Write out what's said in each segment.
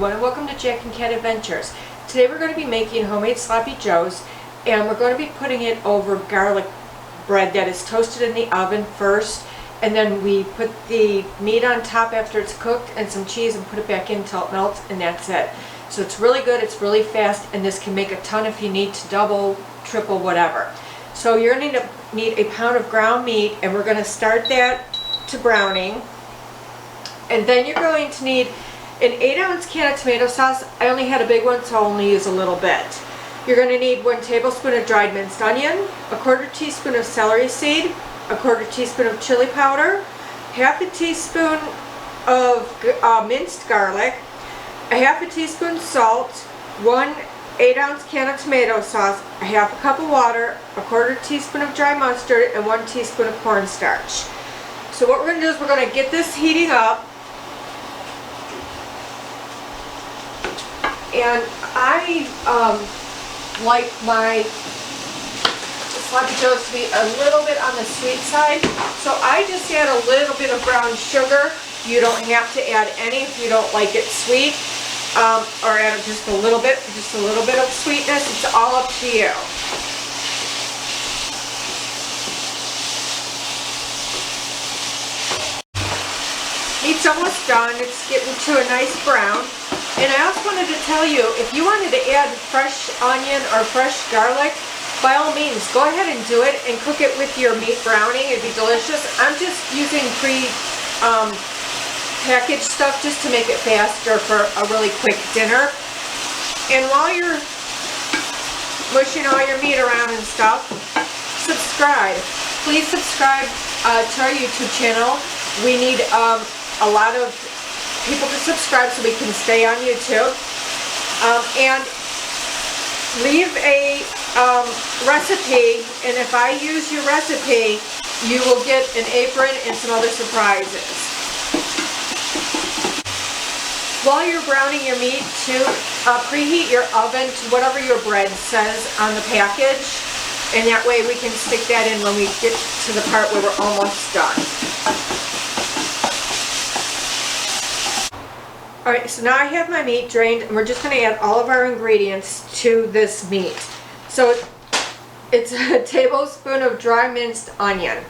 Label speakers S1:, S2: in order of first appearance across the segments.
S1: everyone, and welcome to Jack and Cat Adventures. Today we're going to be making homemade sloppy joes, and we're going to be putting it over garlic bread that is toasted in the oven first, and then we put the meat on top after it's cooked and some cheese and put it back in until it melts, and that's it. So it's really good, it's really fast, and this can make a ton if you need to double, triple, whatever. So you're going to need a pound of ground meat, and we're going to start that to browning. And then you're going to need an 8-ounce can of tomato sauce. I only had a big one, so I'll only use a little bit. You're going to need 1 tablespoon of dried minced onion, a 1/4 teaspoon of celery seed, a 1/4 teaspoon of chili powder, 1/2 teaspoon of minced garlic, a 1/2 teaspoon salt, 1 8-ounce can of tomato sauce, a 1/2 cup of water, a 1/4 teaspoon of dry mustard, and 1 teaspoon of cornstarch. So what we're going to do is we're going to get this heating up. And I like my sloppy joes to be a little bit on the sweet side, so I just add a little bit of brown sugar. You don't have to add any if you don't like it sweet, or add just a little bit of sweetness. It's all up to you. Meat's almost done. It's getting to a nice brown. And I also wanted to tell you, if you wanted to add fresh onion or fresh garlic, by all means, go ahead and do it and cook it with your meat browning. It'd be delicious. I'm just using packaged stuff just to make it faster for a really quick dinner. And while you're mushing all your meat around and stuff, subscribe. Please subscribe to our YouTube channel. We need a lot of people to subscribe so we can stay on YouTube, and leave a recipe, and if I use your recipe you will get an apron and some other surprises. While you're browning your meat, preheat your oven to whatever your bread says on the package, and that way we can stick that in when we get to the part where we're almost done. Alright, so now I have my meat drained, and we're just going to add all of our ingredients to this meat. So it's a tablespoon of dry minced onion.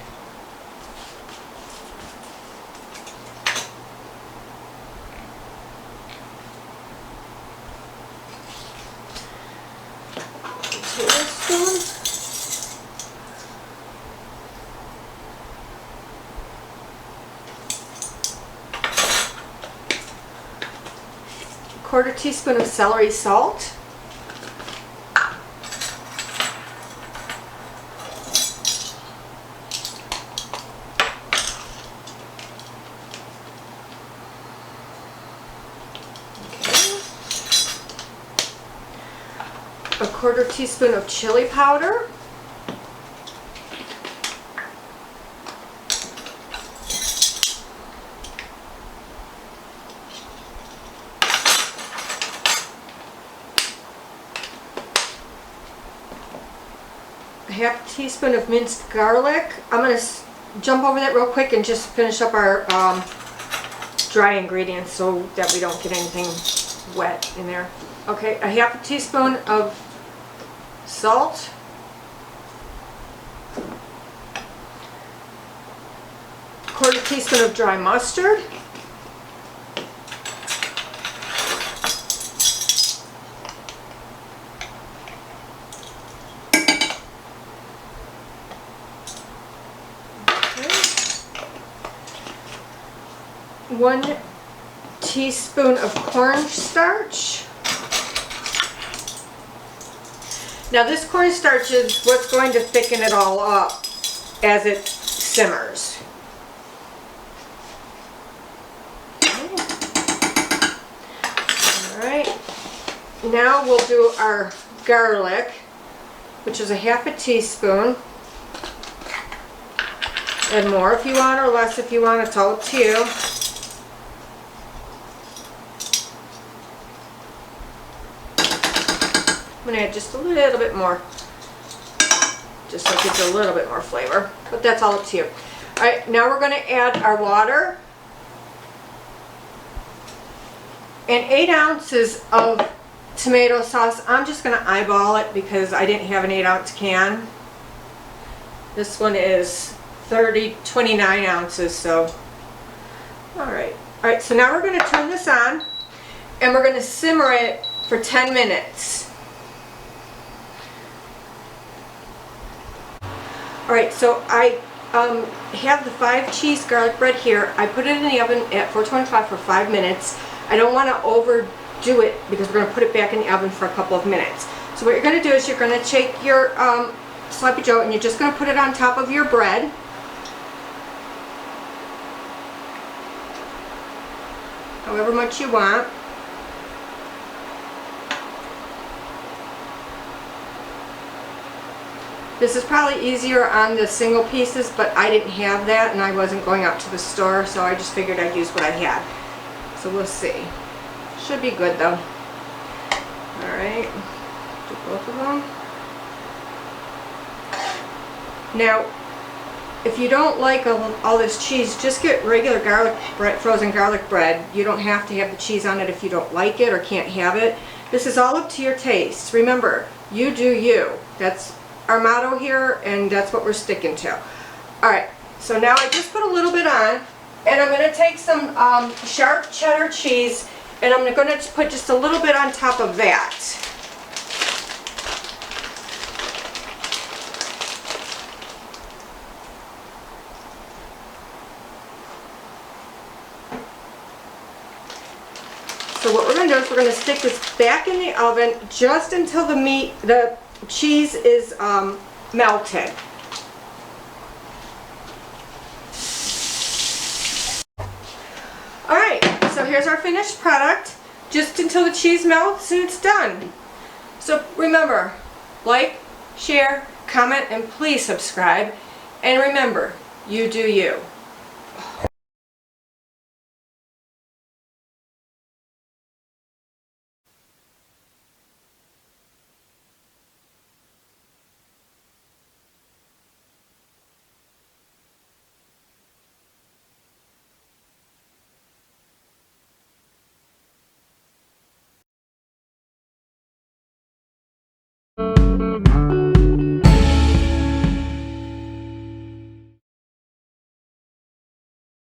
S1: Tablespoon. 1/4 teaspoon of celery salt, a 1/4 teaspoon of chili powder, a 1/2 teaspoon of minced garlic. I'm going to jump over that real quick and just finish up our dry ingredients so that we don't get anything wet in there. Okay, a 1/2 teaspoon of salt, a 1/4 teaspoon of dry mustard, one teaspoon of cornstarch. Now this cornstarch is what's going to thicken it all up as it simmers. Alright, now we'll do our garlic, which is a 1/2 teaspoon. And more if you want, or less if you want, it's all up to you. I'm going to add just a little bit more, just so it gives a little bit more flavor, but that's all up to you. Alright, now we're going to add our water and 8 ounces of tomato sauce. I'm just going to eyeball it because I didn't have an 8-ounce can. This one is 29 ounces, so alright. Alright, so now we're going to turn this on and we're going to simmer it for 10 minutes. Alright, so I have the 5 cheese garlic bread here. I put it in the oven at 425 for 5 minutes. I don't want to overdo it because we're going to put it back in the oven for a couple of minutes. So what you're going to do is you're going to take your sloppy joe and you're just going to put it on top of your bread. However much you want. This is probably easier on the single pieces, but I didn't have that and I wasn't going out to the store, so I just figured I'd use what I had. So we'll see. Should be good though. Alright, do both of them. Now, if you don't like all this cheese, just get regular garlic bread, frozen garlic bread. You don't have to have the cheese on it if you don't like it or can't have it. This is all up to your taste. Remember, you do you. That's our motto here, and that's what we're sticking to. Alright, so now I just put a little bit on, and I'm going to take some sharp cheddar cheese, and I'm going to put just a little bit on top of that. So what we're going to do is we're going to stick this back in the oven just until the cheese is melted. Alright, so here's our finished product, just until the cheese melts and it's done. So remember, like, share, comment, and please subscribe. And remember, you do you.